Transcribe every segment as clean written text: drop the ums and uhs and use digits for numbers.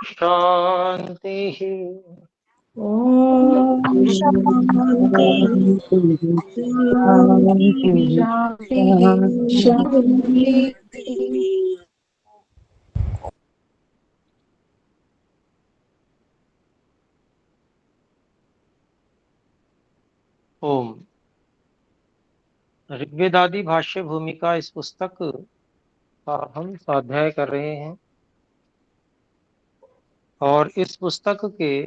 शांति। ओम शांति शांति शांति। ओम। ऋग्वेदादि भाष्य भूमिका इस पुस्तक का हम स्वाध्याय कर रहे हैं और इस पुस्तक के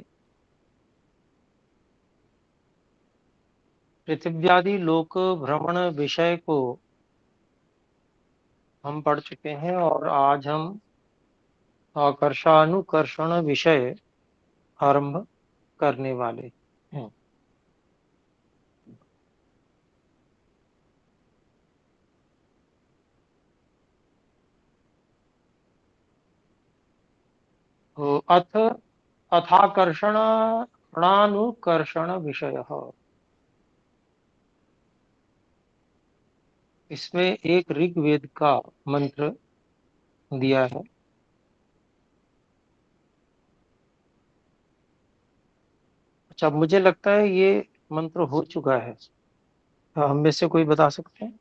पृथिव्यादि लोक भ्रमण विषय को हम पढ़ चुके हैं और आज हम आकर्षानुकर्षण विषय आरंभ करने वाले हैं। तो अथाकर्षणानुकर्षण विषय, इसमें एक ऋग्वेद का मंत्र दिया है। अच्छा, मुझे लगता है ये मंत्र हो चुका है। हम में से कोई बता सकते हैं?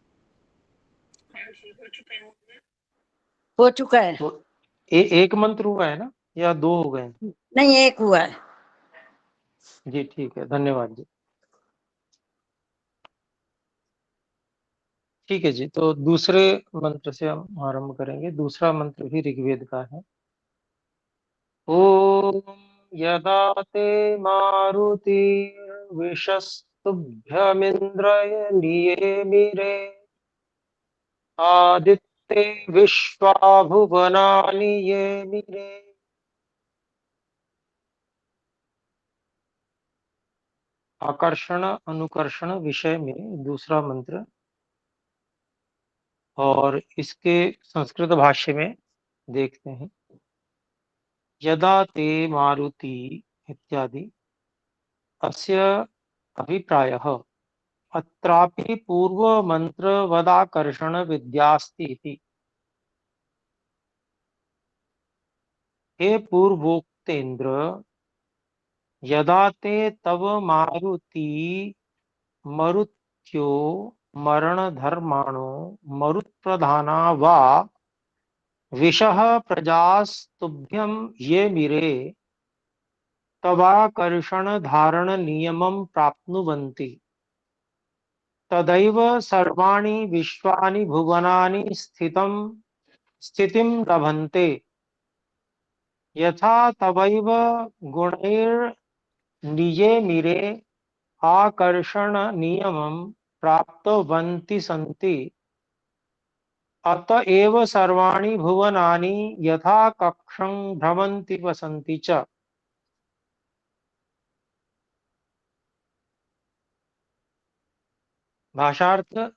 हो चुका है। तो एक मंत्र हुआ है ना, या दो हो गए? नहीं, एक हुआ है। जी ठीक है, धन्यवाद जी। ठीक है जी, तो दूसरे मंत्र से हम आरंभ करेंगे। दूसरा मंत्र भी ऋग्वेद का है। ओम यदा ते मारुति विशस्तुभ्यमिन्द्रय मिरे आदित्ये विश्वा भुवनानि ये मिरे। आकर्षण अनुकर्षण विषय में दूसरा मंत्र, और इसके संस्कृत भाष्य में देखते हैं। यदा ते मारुति इत्यादि अस्य अभिप्रायः अत्रापि पूर्वमन्त्रवदाकर्षण विद्यास्ति इति। हे पूर्वोक्तेन्द्र, यदा ते तव मारुति मरुत्यो मरणधर्माणो मरुत्प्रधाना वा विशः प्रजास्तुभ्यं ये मिरे तवाकर्षण धारण नियमं प्राप्नुवन्ति तदैव सर्वाणि विश्वानि भुवनानि स्थितिं लभन्ते यथा तवैव गुणैर्नियेमिरे आकर्षण नियमं प्राप्तवन्ति सन्ति अत एव सर्वाणि भुवनानि यथा कक्षं भ्रमन्ति वसन्ति च। भाषार्थ,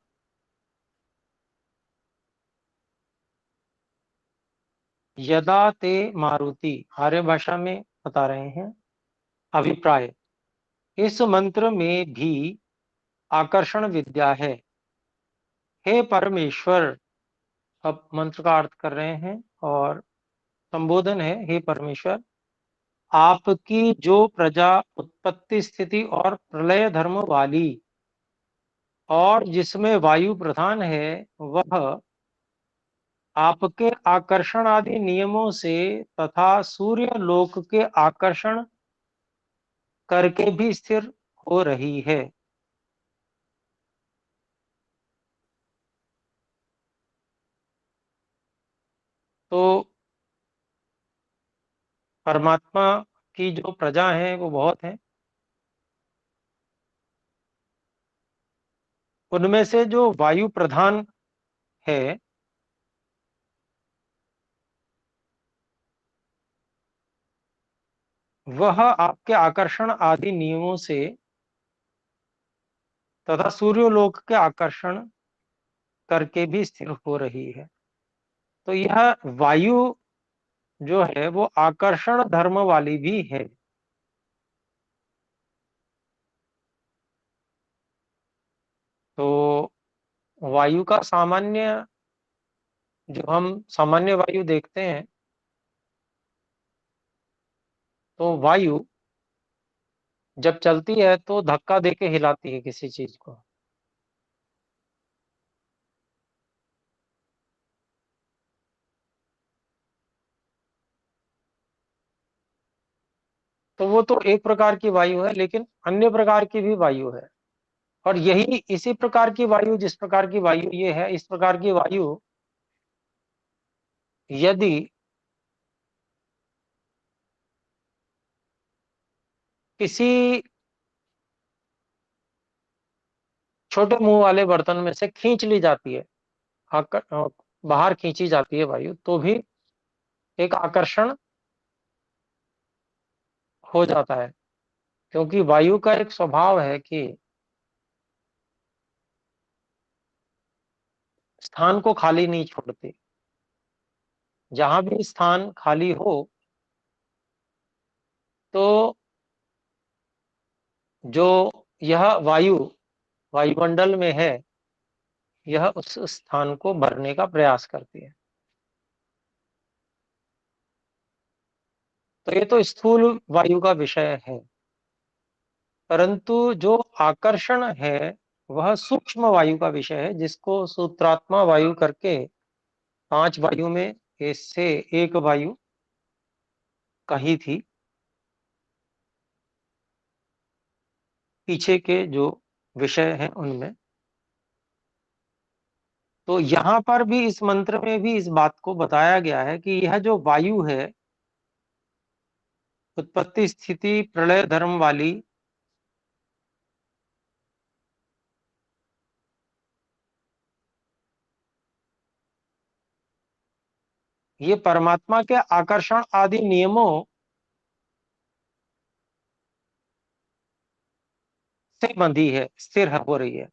यदा ते मारुति, आर्य भाषा में बता रहे हैं। अभिप्राय, इस मंत्र में भी आकर्षण विद्या है। हे परमेश्वर, अब मंत्र का अर्थ कर रहे हैं और संबोधन है। हे परमेश्वर, आपकी जो प्रजा उत्पत्ति स्थिति और प्रलय धर्म वाली और जिसमें वायु प्रधान है, वह आपके आकर्षण आदि नियमों से तथा सूर्य लोक के आकर्षण करके भी स्थिर हो रही है। तो परमात्मा की जो प्रजा है वो बहुत है। उनमें से जो वायु प्रधान है, वह आपके आकर्षण आदि नियमों से तथा सूर्यलोक के आकर्षण करके भी स्थिर हो रही है। तो यह वायु जो है वो आकर्षण धर्म वाली भी है। तो वायु का सामान्य, जो हम सामान्य वायु देखते हैं, तो वायु जब चलती है तो धक्का देके हिलाती है किसी चीज को। तो वो तो एक प्रकार की वायु है, लेकिन अन्य प्रकार की भी वायु है। और यही इसी प्रकार की वायु, जिस प्रकार की वायु ये है, इस प्रकार की वायु यदि किसी छोटे मुंह वाले बर्तन में से खींच ली जाती है, बाहर खींची जाती है वायु, तो भी एक आकर्षण हो जाता है। क्योंकि वायु का एक स्वभाव है कि स्थान को खाली नहीं छोड़ती। जहां भी स्थान खाली हो, तो जो यह वायु वायुमंडल में है, यह उस स्थान को भरने का प्रयास करती है। तो ये तो स्थूल वायु का विषय है। परंतु जो आकर्षण है, वह सूक्ष्म वायु का विषय है, जिसको सूत्रात्मा वायु करके 5 वायु में इससे एक वायु कही थी। पीछे के जो विषय हैं उनमें, तो यहां पर भी इस मंत्र में भी इस बात को बताया गया है कि यह जो वायु है, उत्पत्ति स्थिति प्रलय धर्म वाली, ये परमात्मा के आकर्षण आदि नियमों से बंधी है, स्थिर हो रही है।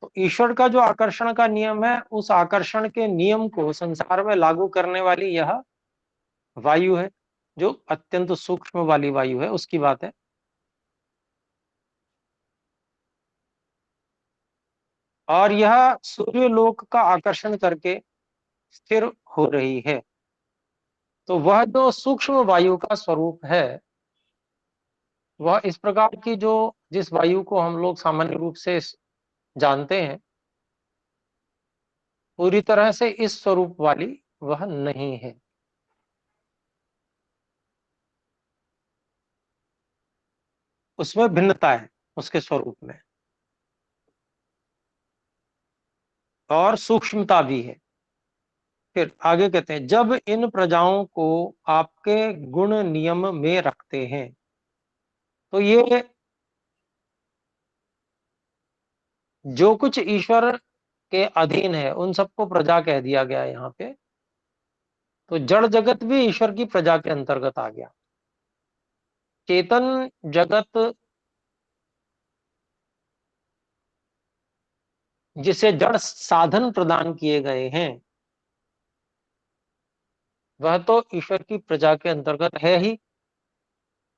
तो ईश्वर का जो आकर्षण का नियम है, उस आकर्षण के नियम को संसार में लागू करने वाली यह वायु है, जो अत्यंत सूक्ष्म वाली वायु है, उसकी बात है। और यह सूर्य लोक का आकर्षण करके स्थिर हो रही है। तो वह जो सूक्ष्म वायु का स्वरूप है, वह इस प्रकार की जो जिस वायु को हम लोग सामान्य रूप से जानते हैं, पूरी तरह से इस स्वरूप वाली वह नहीं है। उसमें भिन्नता है उसके स्वरूप में, और सूक्ष्मता भी है। फिर आगे कहते हैं, जब इन प्रजाओं को आपके गुण नियम में रखते हैं। तो ये जो कुछ ईश्वर के अधीन है, उन सबको प्रजा कह दिया गया है यहाँ पे। तो जड़ जगत भी ईश्वर की प्रजा के अंतर्गत आ गया। चेतन जगत जिसे जड़ साधन प्रदान किए गए हैं, वह तो ईश्वर की प्रजा के अंतर्गत है ही।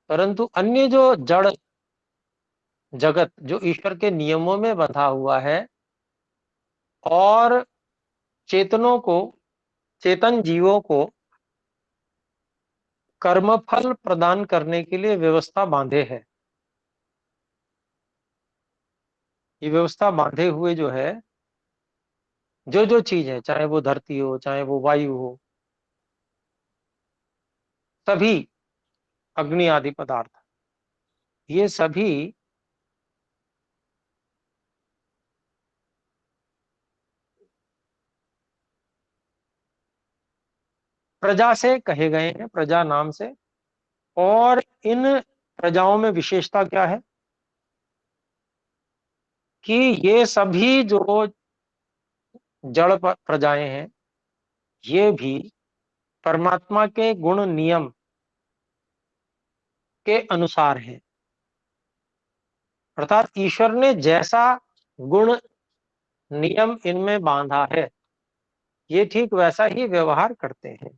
परंतु अन्य जो जड़ जगत जो ईश्वर के नियमों में बंधा हुआ है, और चेतनों को, चेतन जीवों को कर्मफल प्रदान करने के लिए व्यवस्था बांधे है। ये व्यवस्था बांधे हुए जो है, जो जो चीज है, चाहे वो धरती हो, चाहे वो वायु हो, सभी, अग्नि आदि पदार्थ, ये सभी प्रजा से कहे गए हैं, प्रजा नाम से। और इन प्रजाओं में विशेषता क्या है कि ये सभी जो जड़ प्रजाएं हैं, ये भी परमात्मा के गुण नियम के अनुसार हैं। अर्थात ईश्वर ने जैसा गुण नियम इनमें बांधा है, ये ठीक वैसा ही व्यवहार करते हैं।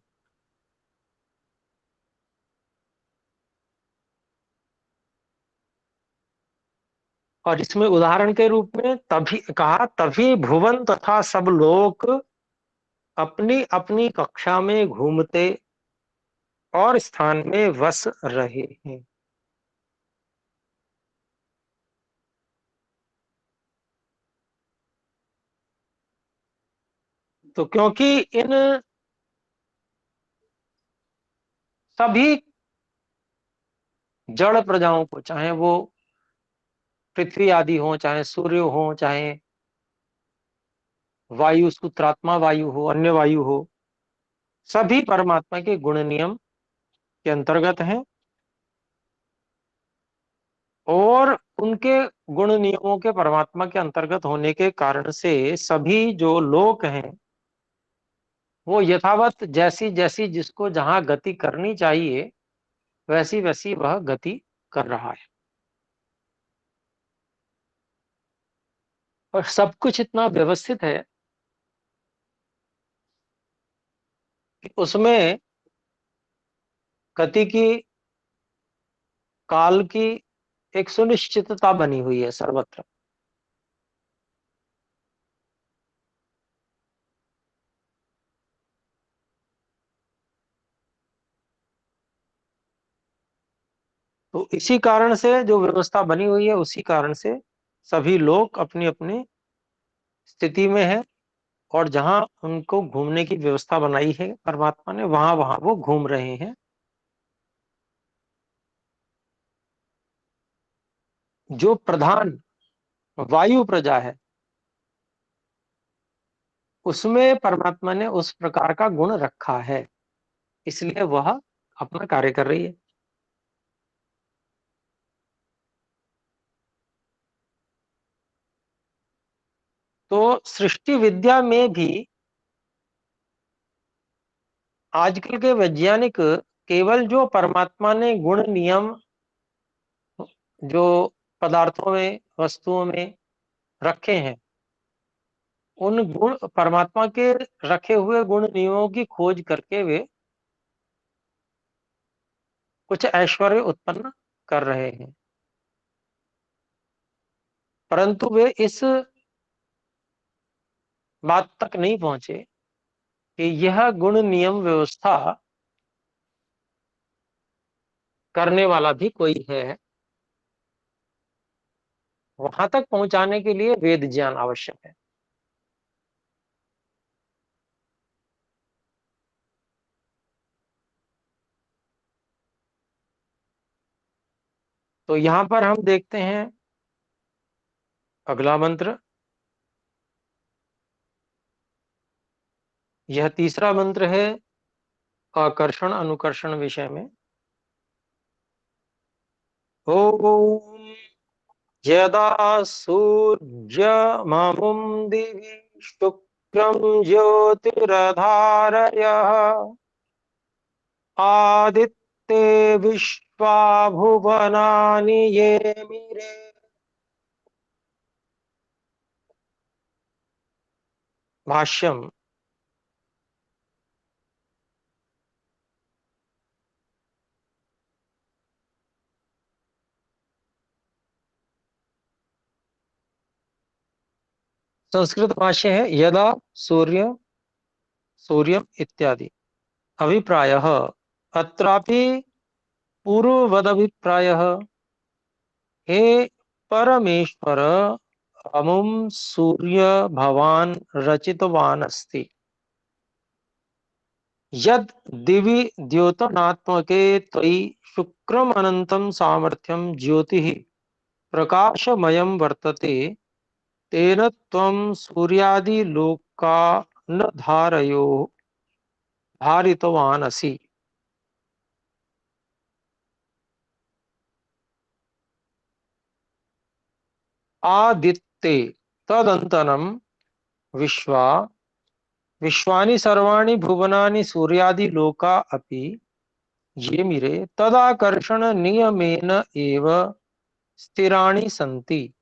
और इसमें उदाहरण के रूप में तभी कहा, तभी भुवन तथा सब लोग अपनी अपनी कक्षा में घूमते और स्थान में वस रहे हैं। तो क्योंकि इन सभी जड़ प्रजाओं को, चाहे वो पृथ्वी आदि हो, चाहे सूर्य हो, चाहे वायु सूत्रात्मा वायु हो, अन्य वायु हो, सभी परमात्मा के गुण नियम के अंतर्गत हैं। और उनके गुण नियमों के परमात्मा के अंतर्गत होने के कारण से सभी जो लोक हैं वो यथावत जैसी जैसी जिसको जहां गति करनी चाहिए वैसी वैसी वह गति कर रहा है। और सब कुछ इतना व्यवस्थित है कि उसमें गति की, काल की एक सुनिश्चितता बनी हुई है सर्वत्र। तो इसी कारण से जो व्यवस्था बनी हुई है उसी कारण से सभी लोग अपनी अपनी स्थिति में है। और जहां उनको घूमने की व्यवस्था बनाई है परमात्मा ने, वहां वहां वो घूम रहे हैं। जो प्रधान वायु प्रजा है उसमें परमात्मा ने उस प्रकार का गुण रखा है, इसलिए वह अपना कार्य कर रही है। तो सृष्टि विद्या में भी आजकल के वैज्ञानिक केवल जो परमात्मा ने गुण नियम जो पदार्थों में, वस्तुओं में रखे हैं, उन गुण परमात्मा के रखे हुए गुण नियमों की खोज करके वे कुछ ऐश्वर्य उत्पन्न कर रहे हैं। परंतु वे इस बात तक नहीं पहुंचे कि यह गुण नियम व्यवस्था करने वाला भी कोई है। वहां तक पहुंचाने के लिए वेद ज्ञान आवश्यक है। तो यहां पर हम देखते हैं अगला मंत्र। यह तीसरा मंत्र है आकर्षण अनुकर्षण विषय में। ओम यदा सूर्यममुं दिवि शुक्रं ज्योतिरधारयः आदित्ये विश्वा भुवनानि ये मिरे। भाष्यम। संस्कृत भाष्य है यदा सूर्य सूर्यम इत्यादि। अभिप्रायः अत्रापि पूर्ववदभिप्रायः। हे परमेश्वर, अमुं सूर्य भवान् रचितवान् अस्ति। यद् दिवि द्योतनात्मके त्वयि शुक्रम् अनन्तं सामर्थ्यं ज्योतिः प्रकाशमयं वर्तते, तेन त्वं सूर्यादिलोकान् धारितवान् असि। आदित्ये तदन्तरं विश्वा विश्वानि सर्वाणि भुवनानि सूर्यादि लोका अपि ये मिरे तदाकर्षण नियमेन एव स्थिराणि सन्ति।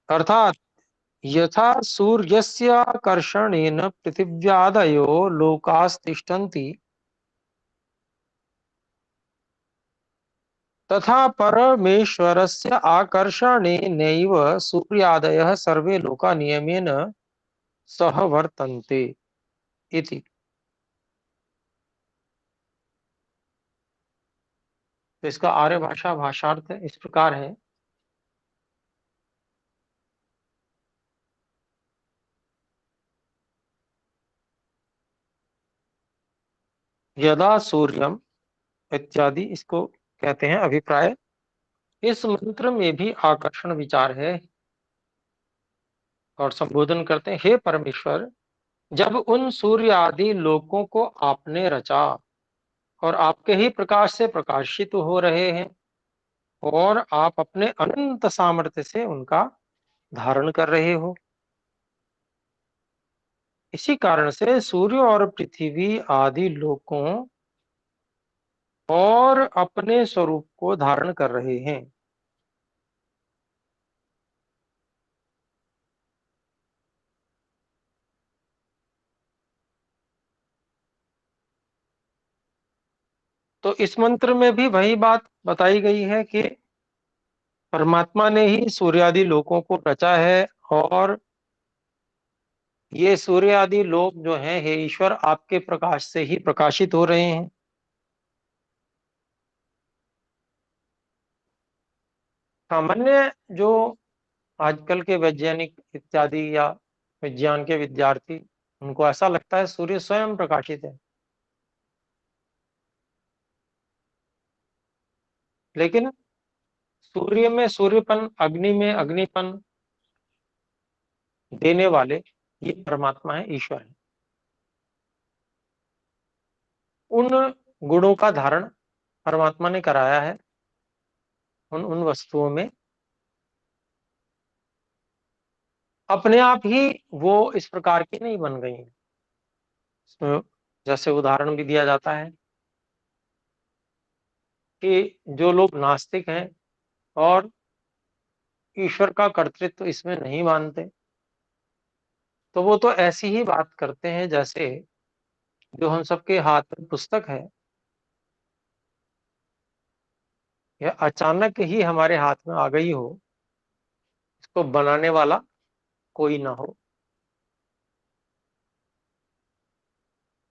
अर्थात यथा सूर्यस्य आकर्षणेन पृथिव्यादयो लोकास्तिष्ठन्ति, तथा परमेश्वरस्य आकर्षणेनैव सूर्यादयः सर्वे लोका नियमेन सह वर्तन्ते इति। तो इसका आर्य भाषा भाषार्थ इस प्रकार है। यदा सूर्यम इत्यादि इसको कहते हैं अभिप्राय। इस मंत्र में भी आकर्षण विचार है और संबोधन करते हैं, हे परमेश्वर, जब उन सूर्य आदि लोकों को आपने रचा और आपके ही प्रकाश से प्रकाशित हो रहे हैं और आप अपने अनंत सामर्थ्य से उनका धारण कर रहे हो, इसी कारण से सूर्य और पृथ्वी आदि लोकों और अपने स्वरूप को धारण कर रहे हैं। तो इस मंत्र में भी वही बात बताई गई है कि परमात्मा ने ही सूर्य आदि लोकों को रचा है और ये सूर्य आदि लोक जो हैं, हे ईश्वर, आपके प्रकाश से ही प्रकाशित हो रहे हैं। सामान्य जो आजकल के वैज्ञानिक इत्यादि या विज्ञान के विद्यार्थी, उनको ऐसा लगता है सूर्य स्वयं प्रकाशित है, लेकिन सूर्य में सूर्यपन, अग्नि में अग्निपन देने वाले ये परमात्मा है, ईश्वर है। उन गुणों का धारण परमात्मा ने कराया है उन उन वस्तुओं में। अपने आप ही वो इस प्रकार की नहीं बन गई हैं। इसमें जैसे उदाहरण भी दिया जाता है कि जो लोग नास्तिक हैं और ईश्वर का कर्तृत्व इसमें नहीं मानते, तो वो तो ऐसी ही बात करते हैं जैसे जो हम सबके हाथ में पुस्तक है, यह अचानक ही हमारे हाथ में आ गई हो, इसको बनाने वाला कोई ना हो।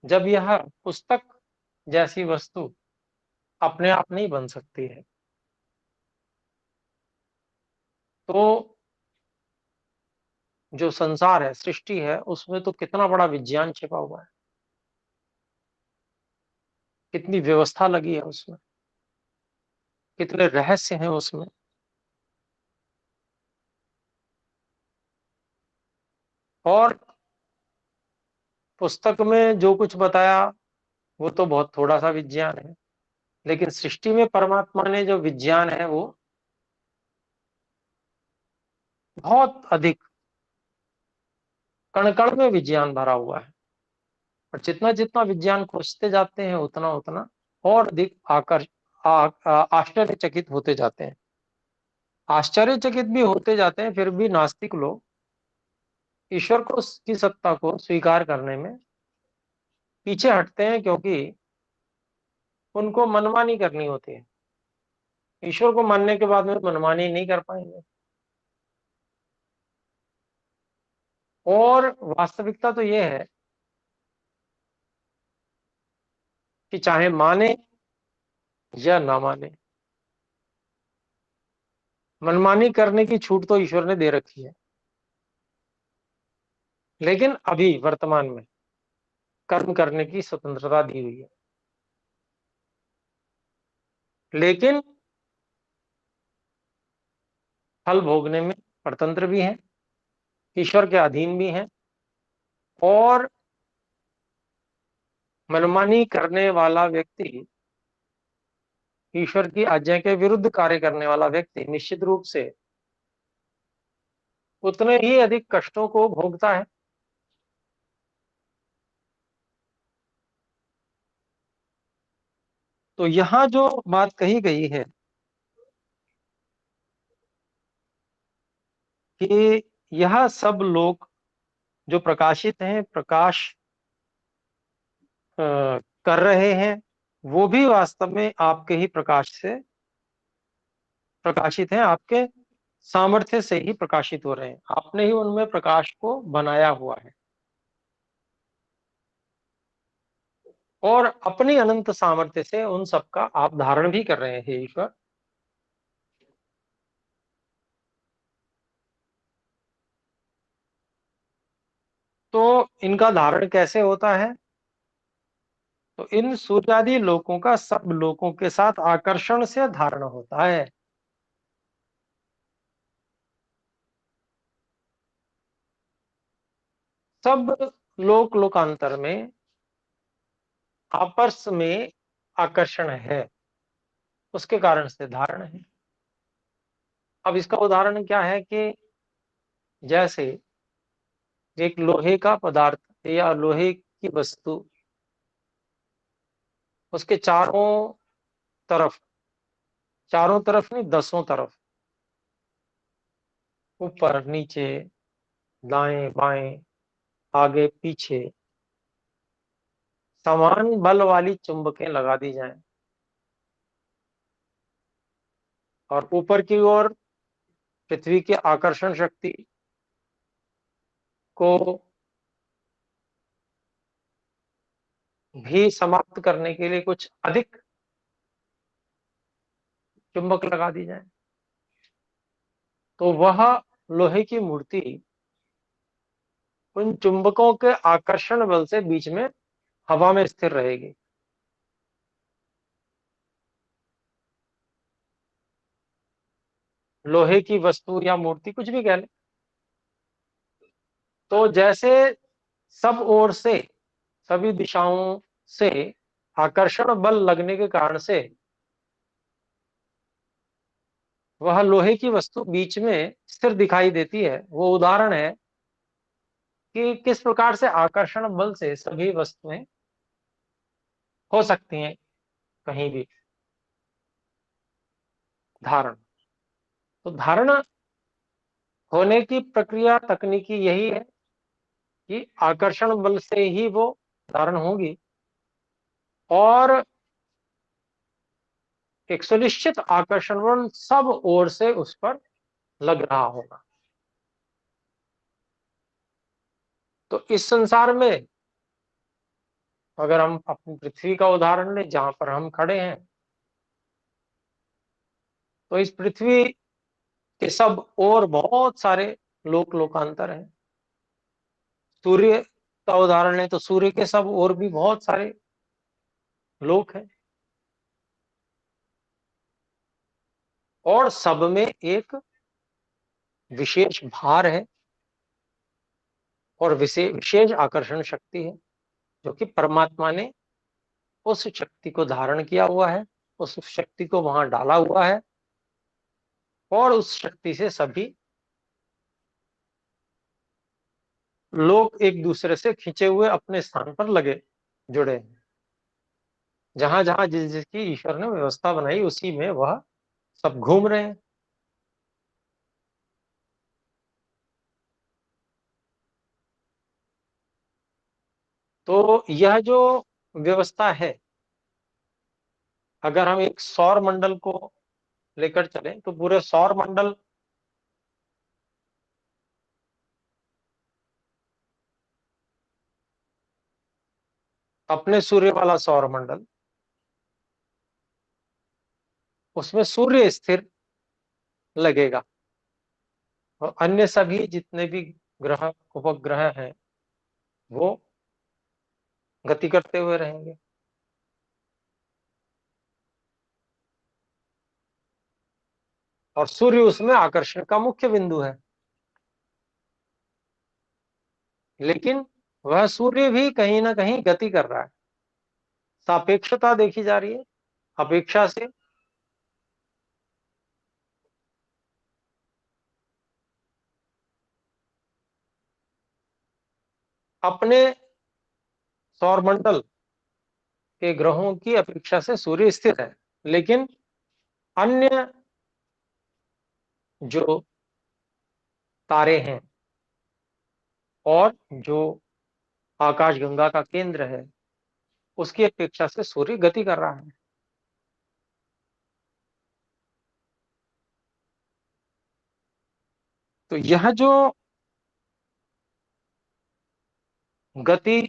जब यह पुस्तक जैसी वस्तु अपने आप नहीं बन सकती है, तो जो संसार है, सृष्टि है, उसमें तो कितना बड़ा विज्ञान छिपा हुआ है, कितनी व्यवस्था लगी है उसमें, कितने रहस्य हैं उसमें। और पुस्तक में जो कुछ बताया वो तो बहुत थोड़ा सा विज्ञान है, लेकिन सृष्टि में परमात्मा ने जो विज्ञान है वो बहुत अधिक, कण कण में विज्ञान भरा हुआ है। और जितना जितना विज्ञान खोजते जाते हैं उतना उतना और अधिक आश्चर्यचकित होते जाते हैं। आश्चर्यचकित भी होते जाते हैं, फिर भी नास्तिक लोग ईश्वर को की सत्ता को स्वीकार करने में पीछे हटते हैं, क्योंकि उनको मनमानी करनी होती है। ईश्वर को मानने के बाद में मनमानी नहीं कर पाएंगे। और वास्तविकता तो यह है कि चाहे माने या ना माने, मनमानी करने की छूट तो ईश्वर ने दे रखी है, लेकिन अभी वर्तमान में कर्म करने की स्वतंत्रता दी हुई है। लेकिन फल भोगने में स्वतंत्र भी हैं, ईश्वर के अधीन भी हैं। और मनमानी करने वाला व्यक्ति, ईश्वर की आज्ञा के विरुद्ध कार्य करने वाला व्यक्ति निश्चित रूप से उतने ही अधिक कष्टों को भोगता है। तो यहाँ जो बात कही गई है कि यह सब लोग जो प्रकाशित हैं, प्रकाश कर रहे हैं, वो भी वास्तव में आपके ही प्रकाश से प्रकाशित हैं, आपके सामर्थ्य से ही प्रकाशित हो रहे हैं। आपने ही उनमें प्रकाश को बनाया हुआ है। और अपनी अनंत सामर्थ्य से उन सबका आप धारण भी कर रहे हैं हे ईश्वर। तो इनका धारण कैसे होता है? तो इन सूर्यादि लोकों का सब लोकों के साथ आकर्षण से धारण होता है। सब लोक लोकांतर में आपस में आकर्षण है, उसके कारण से धारण है। अब इसका उदाहरण क्या है कि जैसे एक लोहे का पदार्थ या लोहे की वस्तु, उसके तरफ चारों तरफ नहीं, दसों तरफ, ऊपर नीचे, दाएं बाएं, आगे पीछे समान बल वाली चुंबकें लगा दी जाएं, और ऊपर की ओर पृथ्वी की आकर्षण शक्ति को भी समाप्त करने के लिए कुछ अधिक चुंबक लगा दी जाए, तो वह लोहे की मूर्ति उन चुंबकों के आकर्षण बल से बीच में हवा में स्थिर रहेगी। लोहे की वस्तु या मूर्ति कुछ भी कह ले, तो जैसे सब ओर से, सभी दिशाओं से आकर्षण बल लगने के कारण से वह लोहे की वस्तु बीच में स्थिर दिखाई देती है, वो उदाहरण है कि किस प्रकार से आकर्षण बल से सभी वस्तुएं हो सकती हैं कहीं भी धारण। तो धारणा होने की प्रक्रिया तकनीकी यही है कि आकर्षण बल से ही वो धारण होगी, और एक सुनिश्चित आकर्षण बल सब ओर से उस पर लग रहा होगा। तो इस संसार में अगर हम अपनी पृथ्वी का उदाहरण लें, जहां पर हम खड़े हैं, तो इस पृथ्वी के सब और बहुत सारे लोक लोकांतर हैं। सूर्य का उदाहरण लें तो सूर्य के सब और भी बहुत सारे लोक हैं, और सब में एक विशेष भार है और विशेष आकर्षण शक्ति है, जो कि परमात्मा ने उस शक्ति को धारण किया हुआ है, उस शक्ति को वहां डाला हुआ है, और उस शक्ति से सभी लोग एक दूसरे से खींचे हुए अपने स्थान पर लगे जुड़े हैं। जहां जहां जिस जिसकी ईश्वर ने व्यवस्था बनाई, उसी में वह सब घूम रहे हैं। तो यह जो व्यवस्था है, अगर हम एक सौर मंडल को लेकर चलें, तो पूरे सौर मंडल अपने सूर्य वाला सौर मंडल, उसमें सूर्य स्थिर लगेगा, और अन्य सभी जितने भी ग्रह उपग्रह हैं वो गति करते हुए रहेंगे। और सूर्य उसमें आकर्षण का मुख्य बिंदु है, लेकिन वह सूर्य भी कहीं ना कहीं गति कर रहा है। सापेक्षता देखी जा रही है, अपेक्षा से अपने सौरमंडल के ग्रहों की अपेक्षा से सूर्य स्थिर है, लेकिन अन्य जो तारे हैं और जो आकाशगंगा का केंद्र है, उसकी अपेक्षा से सूर्य गति कर रहा है। तो यह जो गति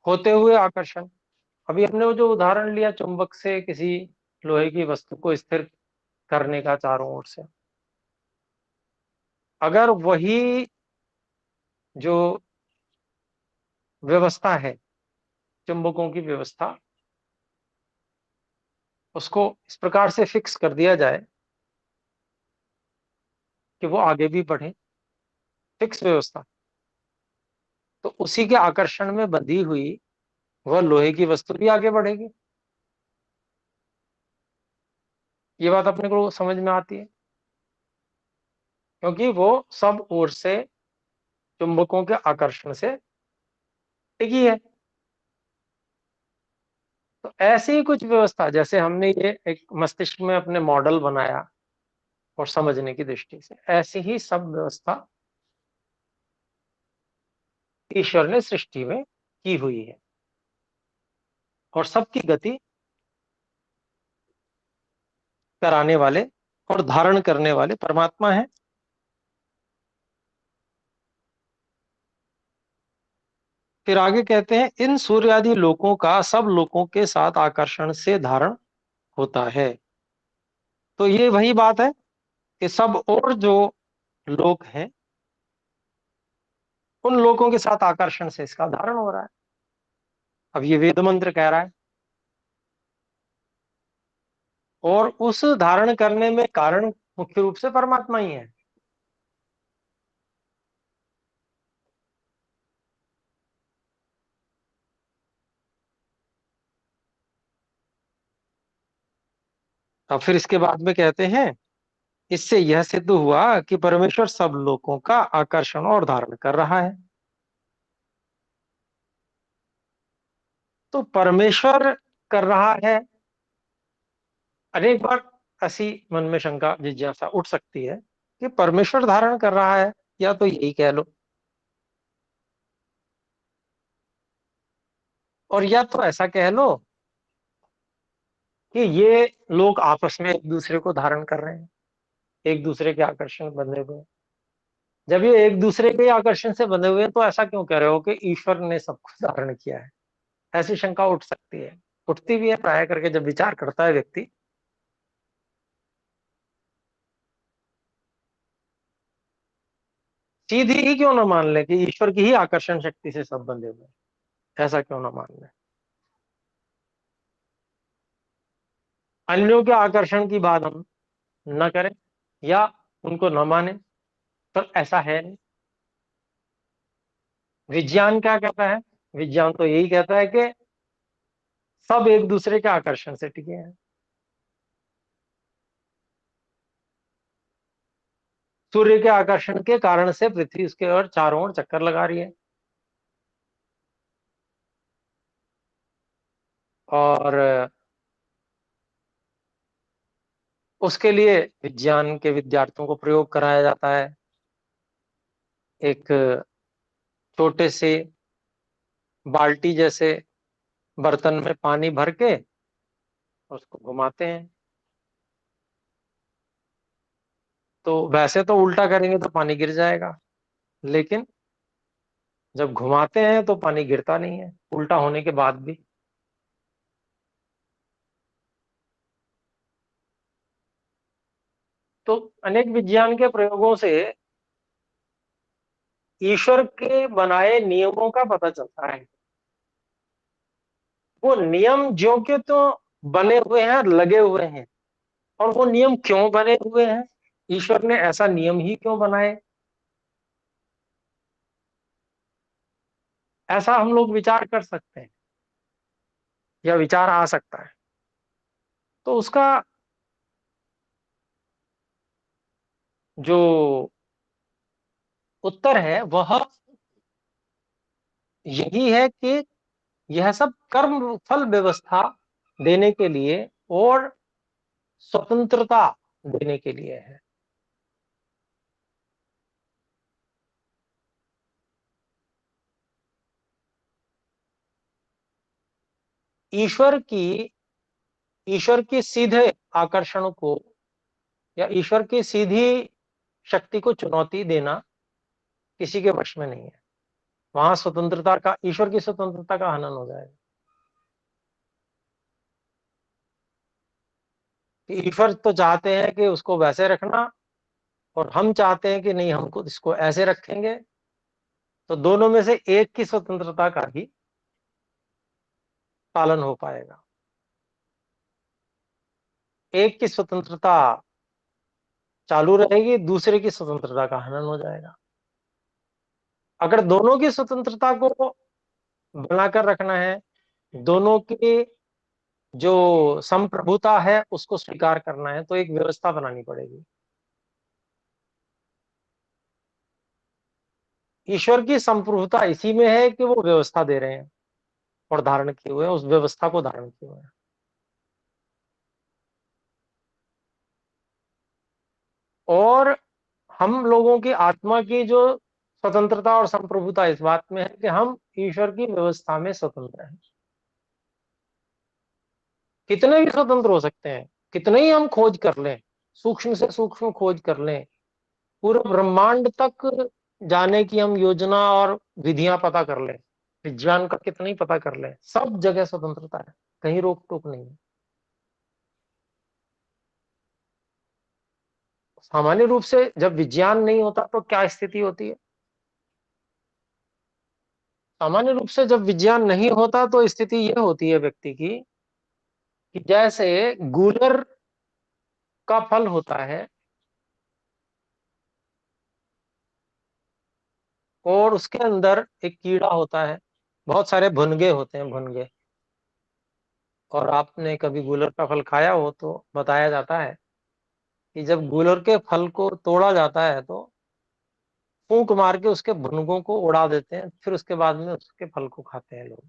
होते हुए आकर्षण। अभी हमने वो जो उदाहरण लिया चुंबक से किसी लोहे की वस्तु को स्थिर करने का चारों ओर से, अगर वही जो व्यवस्था है, चुंबकों की व्यवस्था, उसको इस प्रकार से फिक्स कर दिया जाए कि वो आगे भी बढ़े, फिक्स व्यवस्था, तो उसी के आकर्षण में बंधी हुई वह लोहे की वस्तु भी आगे बढ़ेगी। ये बात अपने को समझ में आती है, क्योंकि वो सब ओर से चुंबकों के आकर्षण से टिकी है। तो ऐसी ही कुछ व्यवस्था, जैसे हमने ये एक मस्तिष्क में अपने मॉडल बनाया और समझने की दृष्टि से, ऐसी ही सब व्यवस्था ईश्वर ने सृष्टि में की हुई है, और सबकी गति कराने वाले और धारण करने वाले परमात्मा है। फिर आगे कहते हैं, इन सूर्य आदि लोकों का सब लोकों के साथ आकर्षण से धारण होता है। तो ये वही बात है कि सब और जो लोक हैं, उन लोकों के साथ आकर्षण से इसका धारण हो रहा है। अब ये वेद मंत्र कह रहा है, और उस धारण करने में कारण मुख्य रूप से परमात्मा ही है। अब फिर इसके बाद में कहते हैं, इससे यह सिद्ध हुआ कि परमेश्वर सब लोगों का आकर्षण और धारण कर रहा है। तो परमेश्वर कर रहा है, अनेक बार ऐसी मन में शंका जिज्ञासा उठ सकती है कि परमेश्वर धारण कर रहा है, या तो यही कह लो, और या तो ऐसा कह लो कि ये लोग आपस में एक दूसरे को धारण कर रहे हैं, एक दूसरे के आकर्षण बंधे हुए हैं। जब ये एक दूसरे के आकर्षण से बंधे हुए हैं, तो ऐसा क्यों कह रहे हो कि ईश्वर ने सब कुछ धारण किया है? ऐसी शंका उठ सकती है, उठती भी है प्राय करके जब विचार करता है व्यक्ति। सीधी ही क्यों ना मान ले कि ईश्वर की ही आकर्षण शक्ति से सब बंधे हुए हैं, ऐसा क्यों ना मान ले? अन्यों के आकर्षण की बात हम न करें या उनको न माने, पर ऐसा है नहीं। विज्ञान क्या कहता है? विज्ञान तो यही कहता है कि सब एक दूसरे के आकर्षण से टिके हैं। सूर्य के आकर्षण के कारण से पृथ्वी उसके और चारों ओर चक्कर लगा रही है, और उसके लिए विज्ञान के विद्यार्थियों को प्रयोग कराया जाता है। एक छोटे से बाल्टी जैसे बर्तन में पानी भर के उसको घुमाते हैं। तो वैसे तो उल्टा करेंगे तो पानी गिर जाएगा, लेकिन जब घुमाते हैं तो पानी गिरता नहीं है, उल्टा होने के बाद भी। तो अनेक विज्ञान के प्रयोगों से ईश्वर के बनाए नियमों का पता चलता है। वो नियम जो के तो बने हुए हैं, लगे हुए हैं, और वो नियम क्यों बने हुए हैं, ईश्वर ने ऐसा नियम ही क्यों बनाए, ऐसा हम लोग विचार कर सकते हैं, या विचार आ सकता है। तो उसका जो उत्तर है वह यही है कि यह सब कर्म फल व्यवस्था देने के लिए और स्वतंत्रता देने के लिए है। ईश्वर ईश्वर की सीधे आकर्षण को या ईश्वर की सीधी शक्ति को चुनौती देना किसी के वश में नहीं है। वहां स्वतंत्रता का, ईश्वर की स्वतंत्रता का हनन हो जाएगा। कि ईश्वर तो चाहते हैं कि उसको वैसे रखना, और हम चाहते हैं कि नहीं, हमको इसको ऐसे रखेंगे। तो दोनों में से एक की स्वतंत्रता का ही पालन हो पाएगा। एक की स्वतंत्रता चालू रहेगी, दूसरे की स्वतंत्रता का हनन हो जाएगा। अगर दोनों की स्वतंत्रता को बनाकर रखना है, दोनों की जो संप्रभुता है उसको स्वीकार करना है, तो एक व्यवस्था बनानी पड़ेगी। ईश्वर की संप्रभुता इसी में है कि वो व्यवस्था दे रहे हैं और धारण किए हुए हैं, उस व्यवस्था को धारण किए हुए हैं। और हम लोगों की आत्मा की जो स्वतंत्रता और संप्रभुता इस बात में है कि हम ईश्वर की व्यवस्था में स्वतंत्र हैं। कितने भी स्वतंत्र हो सकते हैं, कितने ही हम खोज कर लें, सूक्ष्म से सूक्ष्म खोज कर लें, पूरे ब्रह्मांड तक जाने की हम योजना और विधियां पता कर लें, विज्ञान का कितना ही पता कर लें, सब जगह स्वतंत्रता है, कहीं रोक टोक नहीं है। सामान्य रूप से जब विज्ञान नहीं होता तो क्या स्थिति होती है? सामान्य रूप से जब विज्ञान नहीं होता तो स्थिति यह होती है व्यक्ति की, कि जैसे गूलर का फल होता है और उसके अंदर एक कीड़ा होता है, बहुत सारे भुनगे होते हैं, भुनगे। और आपने कभी गूलर का फल खाया हो तो बताया जाता है कि जब गूलर के फल को तोड़ा जाता है तो फूंक मार के उसके भुनगों को उड़ा देते हैं, फिर उसके बाद में उसके फल को खाते हैं लोग।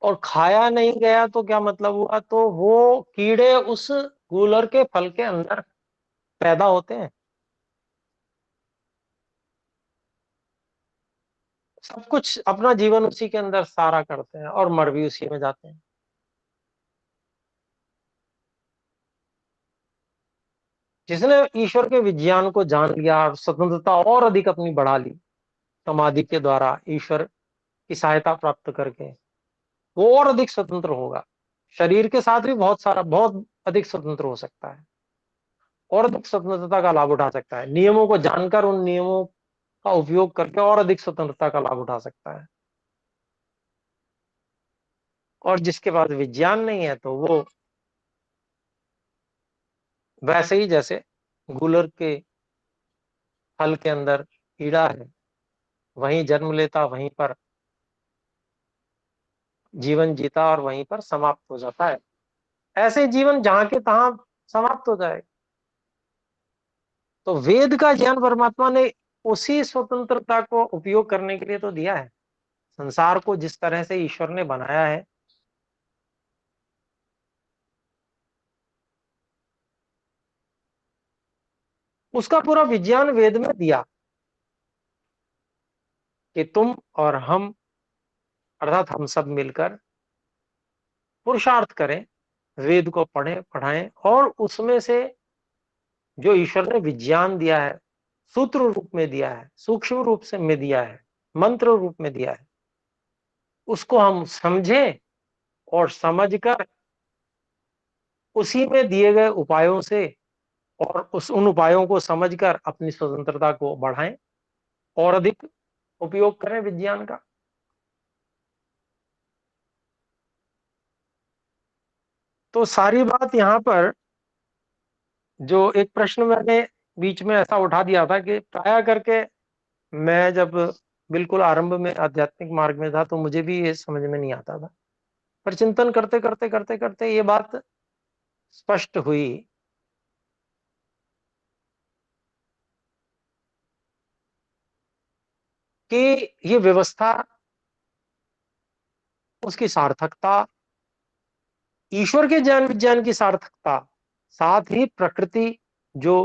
और खाया नहीं गया तो क्या मतलब हुआ? तो वो कीड़े उस गूलर के फल के अंदर पैदा होते हैं, सब कुछ अपना जीवन उसी के अंदर सारा करते हैं और मर भी उसी में जाते हैं। जिसने ईश्वर के विज्ञान को जान लिया और स्वतंत्रता और अधिक अपनी बढ़ा ली समाधि के द्वारा, ईश्वर की सहायता प्राप्त करके, वो और अधिक स्वतंत्र होगा। शरीर के साथ भी बहुत अधिक स्वतंत्र हो सकता है, और अधिक स्वतंत्रता का लाभ उठा सकता है, नियमों को जानकर उन नियमों का उपयोग करके और अधिक स्वतंत्रता का लाभ उठा सकता है। और जिसके पास विज्ञान नहीं है तो वो वैसे ही जैसे गूलर के फल के अंदर कीड़ा है, वहीं जन्म लेता, वहीं पर जीवन जीता और वहीं पर समाप्त हो जाता है। ऐसे जीवन जहां के तहां समाप्त हो जाए। तो वेद का ज्ञान परमात्मा ने उसी स्वतंत्रता को उपयोग करने के लिए तो दिया है। संसार को जिस तरह से ईश्वर ने बनाया है, उसका पूरा विज्ञान वेद में दिया कि तुम और हम, अर्थात हम सब मिलकर पुरुषार्थ करें, वेद को पढ़ें, पढ़ाएं, और उसमें से जो ईश्वर ने विज्ञान दिया है, सूत्र रूप में दिया है, सूक्ष्म रूप से में दिया है, मंत्र रूप में दिया है, उसको हम समझें और समझकर उसी में दिए गए उपायों से, और उस उन उपायों को समझकर अपनी स्वतंत्रता को बढ़ाएं और अधिक उपयोग करें विज्ञान का। तो सारी बात यहाँ पर, जो एक प्रश्न मैंने बीच में ऐसा उठा दिया था कि प्राय करके मैं जब बिल्कुल आरंभ में आध्यात्मिक मार्ग में था तो मुझे भी ये समझ में नहीं आता था, पर चिंतन करते करते करते करते ये बात स्पष्ट हुई कि ये व्यवस्था, उसकी सार्थकता, ईश्वर के ज्ञान विज्ञान की सार्थकता, साथ ही प्रकृति जो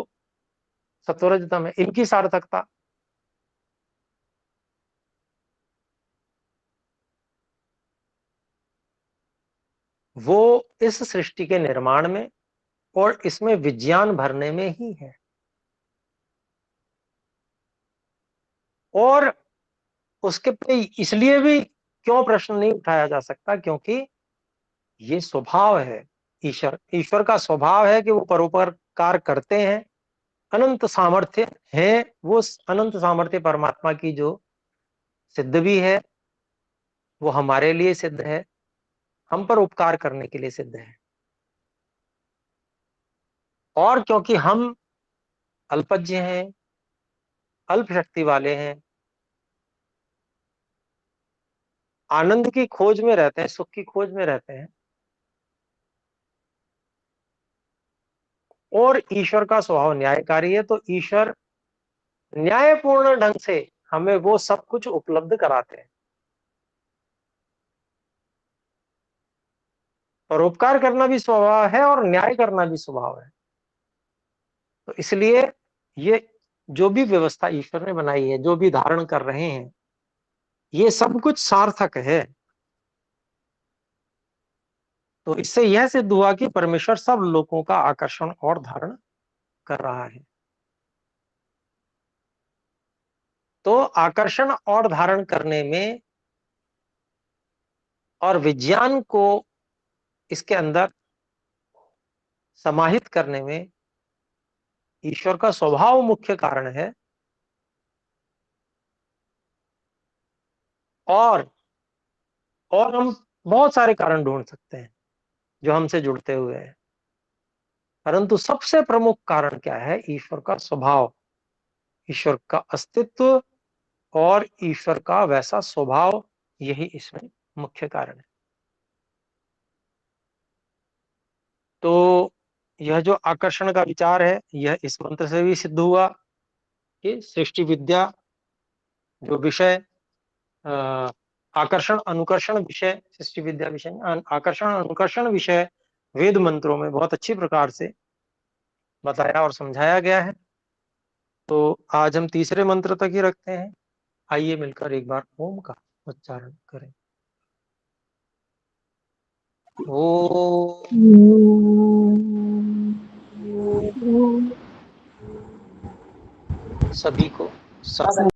सत्वरजतम है, इनकी सार्थकता, वो इस सृष्टि के निर्माण में और इसमें विज्ञान भरने में ही है। और उसके पे इसलिए भी क्यों प्रश्न नहीं उठाया जा सकता, क्योंकि ये स्वभाव है। ईश्वर का स्वभाव है कि वो परोपकार करते हैं। अनंत सामर्थ्य है, वो अनंत सामर्थ्य परमात्मा की जो सिद्ध भी है, वो हमारे लिए सिद्ध है, हम पर उपकार करने के लिए सिद्ध है। और क्योंकि हम अल्पज्ञ हैं, अल्प शक्ति वाले हैं, आनंद की खोज में रहते हैं, सुख की खोज में रहते हैं, और ईश्वर का स्वभाव न्यायकारी है, तो ईश्वर न्यायपूर्ण ढंग से हमें वो सब कुछ उपलब्ध कराते हैं। परोपकार करना भी स्वभाव है और न्याय करना भी स्वभाव है। तो इसलिए ये जो भी व्यवस्था ईश्वर ने बनाई है, जो भी धारण कर रहे हैं, ये सब कुछ सार्थक है। तो इससे यह सिद्ध हुआ कि परमेश्वर सब लोगों का आकर्षण और धारण कर रहा है। तो आकर्षण और धारण करने में और विज्ञान को इसके अंदर समाहित करने में ईश्वर का स्वभाव मुख्य कारण है। और हम बहुत सारे कारण ढूंढ सकते हैं जो हमसे जुड़ते हुए हैं, परंतु सबसे प्रमुख कारण क्या है? ईश्वर का स्वभाव, ईश्वर का अस्तित्व और ईश्वर का वैसा स्वभाव, यही इसमें मुख्य कारण है। तो यह जो आकर्षण का विचार है, यह इस मंत्र से भी सिद्ध हुआ कि सृष्टि विद्या जो विषय, आकर्षण अनुकर्षण विषय, सृष्टि विद्या विषय, आकर्षण अनुकर्षण विषय वेद मंत्रों में बहुत अच्छी प्रकार से बताया और समझाया गया है। तो आज हम तीसरे मंत्र तक ही रखते हैं। आइए मिलकर एक बार ओम का उच्चारण करें। ओ सभी को